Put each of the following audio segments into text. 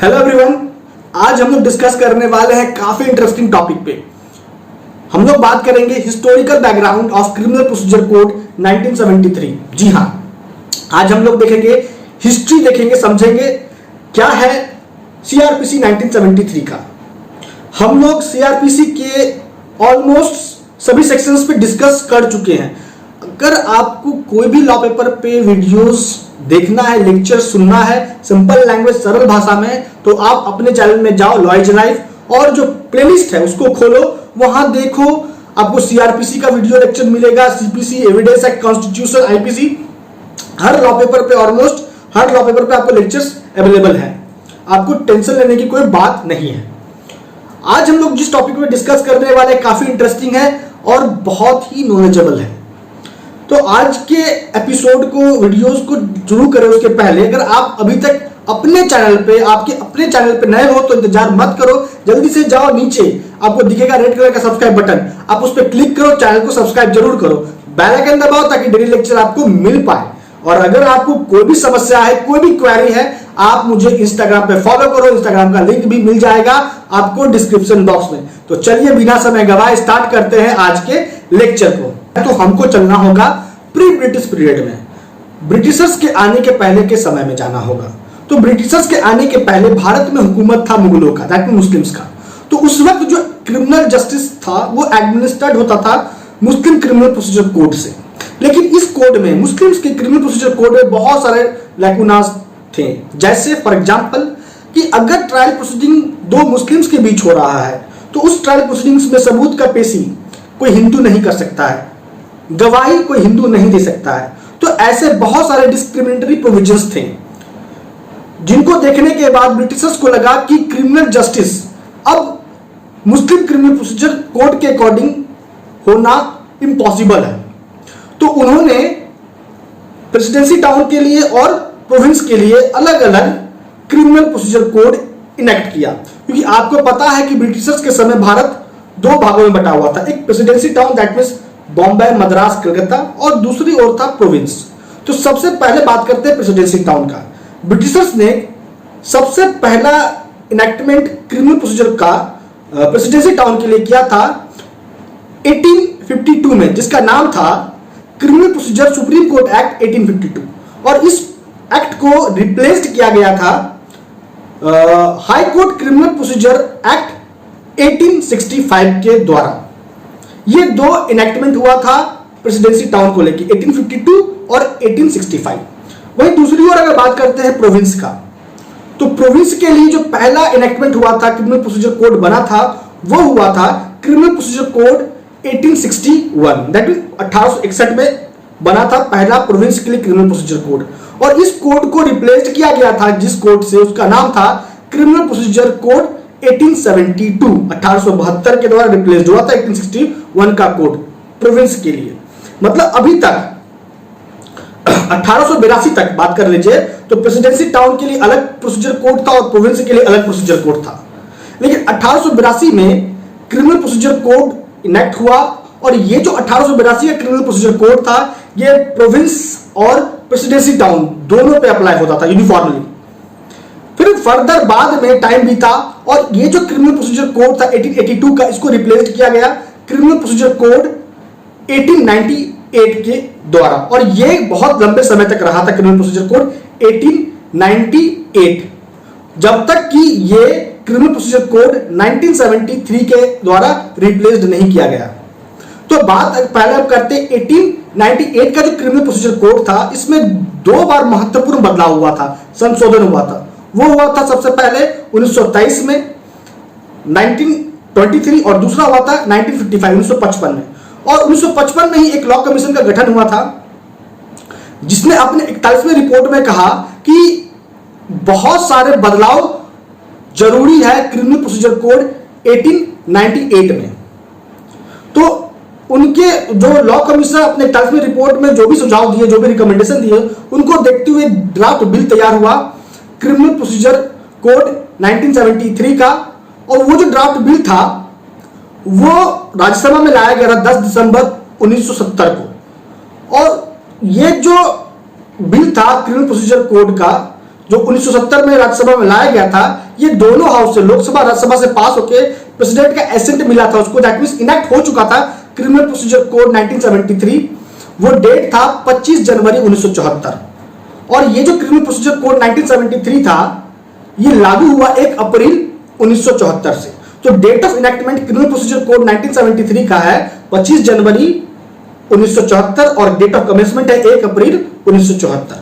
Hello everyone, आज हम लोग डिस्कस करने वाले हैं काफी इंटरेस्टिंग टॉपिक पे। हम लोग बात करेंगे historical background of criminal procedure code 1973। जी हाँ, आज हम लोग देखेंगे हिस्ट्री, देखेंगे, समझेंगे क्या है सीआरपीसी 1973 का। हम लोग सीआरपीसी के ऑलमोस्ट सभी सेक्शंस पे डिस्कस कर चुके हैं। अगर आपको कोई भी लॉ पेपर पे वीडियोस देखना है, लेक्चर सुनना है सिंपल लैंग्वेज सरल भाषा में, तो आप अपने चैनल में जाओ, लॉइज लाइफ, और जो प्लेलिस्ट है उसको खोलो, वहां देखो, आपको सीआरपीसी का वीडियो लेक्चर मिलेगा, CPC, evidence act, constitution, IPC, हर लॉ पेपर पे, ऑलमोस्ट हर लॉ पेपर पे आपको लेक्चर्स अवेलेबल है। आपको टेंशन लेने की कोई बात नहीं है। आज हम लोग जिस टॉपिक पे डिस्कस करने वाले काफी इंटरेस्टिंग है और बहुत ही नॉलेजेबल है। तो आज के एपिसोड को, वीडियोस को शुरू करें उसके पहले, अगर आप अभी तक अपने चैनल पे नए हो तो इंतजार मत करो, जल्दी से जाओ, नीचे आपको दिखेगा रेड कलर का सब्सक्राइब बटन, आप उस पर क्लिक करो, चैनल को सब्सक्राइब जरूर करो, बेल आइकन दबाओ ताकि डेली लेक्चर आपको मिल पाए। और अगर आपको कोई भी समस्या है, कोई भी क्वेरी है, आप मुझे इंस्टाग्राम पे फॉलो करो, इंस्टाग्राम का लिंक भी मिल जाएगा आपको डिस्क्रिप्शन बॉक्स में। तो चलिए बिना समय गवाए स्टार्ट करते हैं आज के लेक्चर को। तो हमको चलना होगा प्री ब्रिटिश पीरियड में, ब्रिटिशर्स के आने के पहले के समय में जाना होगा। तो ब्रिटिशर्स के आने के पहले भारत में हुकूमत था मुगलों का, दैट मीन मुस्लिम्स का। तो उस वक्त जो क्रिमिनल जस्टिस था वो एडमिनिस्ट्रेट होता था मुस्लिम क्रिमिनल प्रोसीजर कोड से। लेकिन इस कोड में, मुस्लिम्स के क्रिमिनल प्रोसीजर कोड में बहुत सारे लैकुनास थे। जैसे फॉर एग्जांपल कि अगर ट्रायल प्रोसीडिंग दो मुस्लिम्स के बीच हो रहा है तो उस ट्रायल प्रोसीडिंग्स में सबूत का पेशी कोई हिंदू नहीं कर सकता है, गवाही कोई हिंदू नहीं दे सकता है। तो ऐसे बहुत सारे डिस्क्रिमिनेटरी प्रोविजंस थे जिनको देखने के बाद ब्रिटिशर्स को लगा कि क्रिमिनल जस्टिस अब मुस्लिम क्रिमिनल प्रोसीजर कोड के अकॉर्डिंग होना इम्पॉसिबल है। तो उन्होंने प्रेसिडेंसी टाउन के लिए और प्रोविंस के लिए अलग अलग क्रिमिनल प्रोसीजर कोड इनेक्ट किया, क्योंकि आपको पता है कि ब्रिटिशर्स के समय भारत दो भागों में बटा हुआ था, एक presidency town that means Bombay, Madras, Calcutta, और दूसरी ओर था प्रोविंस। तो सबसे पहले बात करते हैं प्रेसिडेंसी टाउन का। ब्रिटिशर्स ने सबसे पहला इनेक्टमेंट क्रिमिनल प्रोसीजर का प्रेसिडेंसी टाउन के लिए किया था 1852 में, जिसका नाम था criminal procedure supreme court act 1852, और इस एक्ट को रिप्लेस्ड किया गया था high court criminal procedure act 1865 के द्वारा। ये दो इनेक्टमेंट हुआ था प्रेसिडेंसी टाउन को लेकर, 1852 और 1865। वहीं दूसरी ओर अगर बात करते हैं प्रोविंस का, तो प्रोविंस के लिए जो पहला इनेक्टमेंट हुआ था, क्रिमिनल प्रोसीजर कोड बना था, वो हुआ था criminal procedure code 1861, that mean 1861 में बना था पहला प्रोविंस के लिए क्रिमिनल प्रोसीजर कोड। और इस कोड को रिप्लेस्ड किया गया था जिस कोड से, उसका नाम था क्रिमिनल प्रोसीजर कोड 1872, 1872 के द्वारा रिप्लेस्ड हुआ था 1861 का कोड प्रोविंस के लिए। मतलब अभी तक 1882 तक बात कर लीजिए तो प्रेसिडेंसी टाउन के लिए अलग प्रोसीजर कोड था और प्रोविंस के लिए अलग प्रोसीजर कोड था। लेकिन 1882 में क्रिमिनल प्रोसीजर कोड इनेक्ट हुआ, और ये जो 1882 का क्रिमिनल प्रोसीजर कोड था ये प्रोविंस और प्रेसिडेंसी टाउन दोनों पे अप्लाई होता था यूनिफॉर्मली। फिर फर्दर बाद में टाइम बीता और ये जो क्रिमिनल प्रोसीजर कोड था 1882 का, इसको रिप्लेस किया गया क्रिमिनल प्रोसीजर कोड 1898 के द्वारा, और ये बहुत लंबे समय तक रहा था क्रिमिनल प्रोसीजर कोड 1898, जब तक कि ये क्रिमिनल प्रोसीजर कोड 1973 के द्वारा रिप्लेस्ड नहीं किया गया। तो बात पहले अब करते 1898 का जो क्रिमिनल प्रोसीजर कोड था, इसमें दो बार महत्वपूर्ण बदलाव हुआ था, संशोधन हुआ था। वो हुआ था सबसे पहले 1923 में 1923, और दूसरा हुआ था 1955 1955 में। और 1955 में ही एक लॉ कमीशन का गठन हुआ था जिसने अपने 41वें रिपोर्ट में कहा कि बहुत सारे बदलाव जरूरी है क्रिमिनल प्रोसीजर कोड 1898 में। तो उनके जो लॉ कमीशन अपने 41वें रिपोर्ट में जो भी सुझाव दिए, जो भी रिकमेंडेशन दिए, उनको देखते हुए ड्राफ्ट बिल तैयार हुआ क्रिमिनल प्रोसीजर कोड 1973 का। और वो जो ड्राफ्ट बिल था वो राज्यसभा में लाया गया था 10 दिसंबर 1970 को। और ये जो बिल था क्रिमिनल प्रोसीजर कोड का, जो 1970 में राज्यसभा में लाया गया था, ये दोनों हाउस से, लोकसभा राज्यसभा से पास होके प्रेसिडेंट का एसेंट मिला था उसको, दैट मींस इनैक्ट हो चुका था क्रिमिनल प्रोसीजर कोड 1973। वो डेट था 25 जनवरी 1974 और ये जो क्रिमिनल प्रोसीजर कोड 1973 था ये लागू हुआ 1 अप्रैल 1974 से। तो date of enactment criminal procedure code 1973 का है 25 जनवरी 1974 और डेट ऑफ कमेंसमेंट है 1 अप्रैल 1974।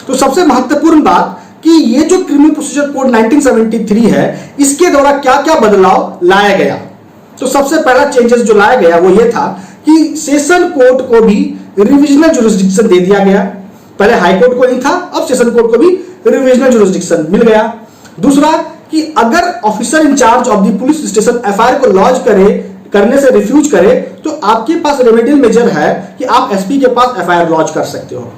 तो सबसे महत्वपूर्ण बात कि ये जो क्रिमिनल प्रोसीजर कोड 1973 है इसके द्वारा क्या क्या बदलाव लाया गया। तो सबसे पहला चेंजेस जो लाया गया वो ये था कि सेशन कोर्ट को भी रिविजनल जुरिस्डिक्शन दे दिया गया। पहले हाई कोर्ट को नहीं था, अब सेशन कोर्ट को भी रिविजनल जुरिस्डिक्शन मिल गया। दूसरा कि अगर officer in-charge of the police station FIR को लॉन्च करने से रिफ्यूज करे तो आपके पास रेमेडियल मेजर है कि आप एसपी के पास एफआईआर लॉन्च कर सकते हो।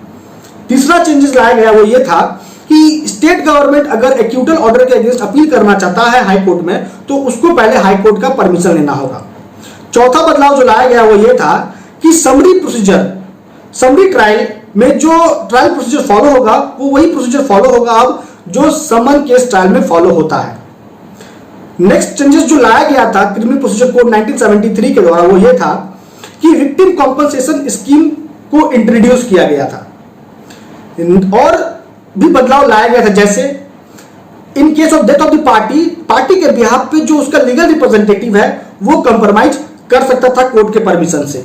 तीसरा चेंजेस लाया गया वो ये था कि स्टेट गवर्नमेंट अगर एक्यूटल ऑर्डर के अगेंस्ट अपील करना चाहता है हाई कोर्ट में तो उसको पहले हाई कोर्ट का परमिशन लेना होगा। चौथा बदलाव जो लाया गया वो ये था कि समरी ट्रायल में जो ट्रायल प्रोसीजर फॉलो होगा वो वही प्रोसीजर फॉलो होगा अब जो समन केस ट्रायल में फॉलो होता है। नेक्स्ट चेंजेस जो लाया गया था क्रिमिनल प्रोसीजर कोड 1973 के द्वारा वो ये था कि विक्टिम कॉम्पनसेशन स्कीम को इंट्रोड्यूस किया गया था और भी बदलाव लाया गया था, जैसे in case of death of the party के बिहाफ पे जो उसका लीगल रिप्रेजेंटेटिव है वो कंप्रोमाइज कर सकता था कोर्ट के परमिशन से।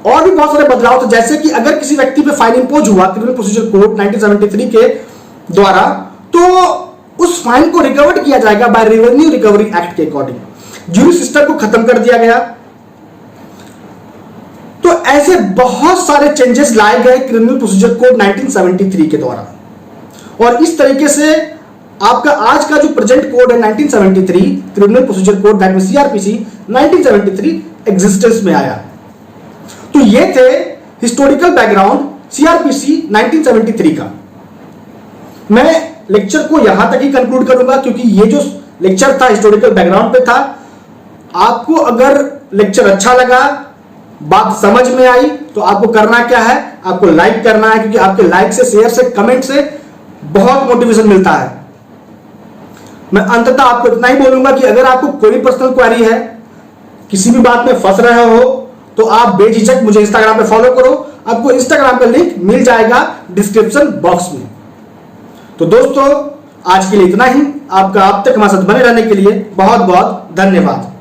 और भी बहुत सारे बदलाव थे, जैसे कि अगर किसी व्यक्ति पे फाइन इंपोज हुआ क्रिमिनल प्रोसीजर कोड 1973 के द्वारा तो उस फाइन को रिकवर्ड किया जाएगा बाय रेवेन्यू रिकवरी एक्ट के अकॉर्डिंग। ज्यूरी सिस्टम को खत्म कर दिया गया। तो ऐसे बहुत सारे चेंजेस लाए गए क्रिमिनल प्रोसीजर कोड 1973 के द्वारा और इस तरीके से आपका आज का जो प्रेजेंट कोड है 1973 criminal procedure code that means CrPC 1973 existence में आया। तो ये थे हिस्टोरिकल बैकग्राउंड सीआरपीसी 1973 का। मैं लेक्चर को यहां तक ही कंक्लूड करूंगा क्योंकि ये जो लेक्चर था हिस्टोरिकल बैकग्राउंड पे था। आपको अगर लेक्चर अच्छा लगा, बात समझ में आई तो आपको करना क्या है, आपको लाइक करना है क्योंकि आपके लाइक से, शेयर से, कमेंट से बहुत मोटिवेशन मिलता है। मैं अंततः आपको इतना ही बोलूंगा कि अगर आपको कोई पर्सनल क्वेरी है, किसी भी बात में फंस रहे हो तो आप बेझिझक मुझे इंस्टाग्राम पे फॉलो करो। आपको इंस्टाग्राम का लिंक मिल जाएगा डिस्क्रिप्शन बॉक्स में। तो दोस्तों आज के लिए इतना ही। आपका अब तक हमारे साथ बने रहने के लिए बहुत बहुत धन्यवाद।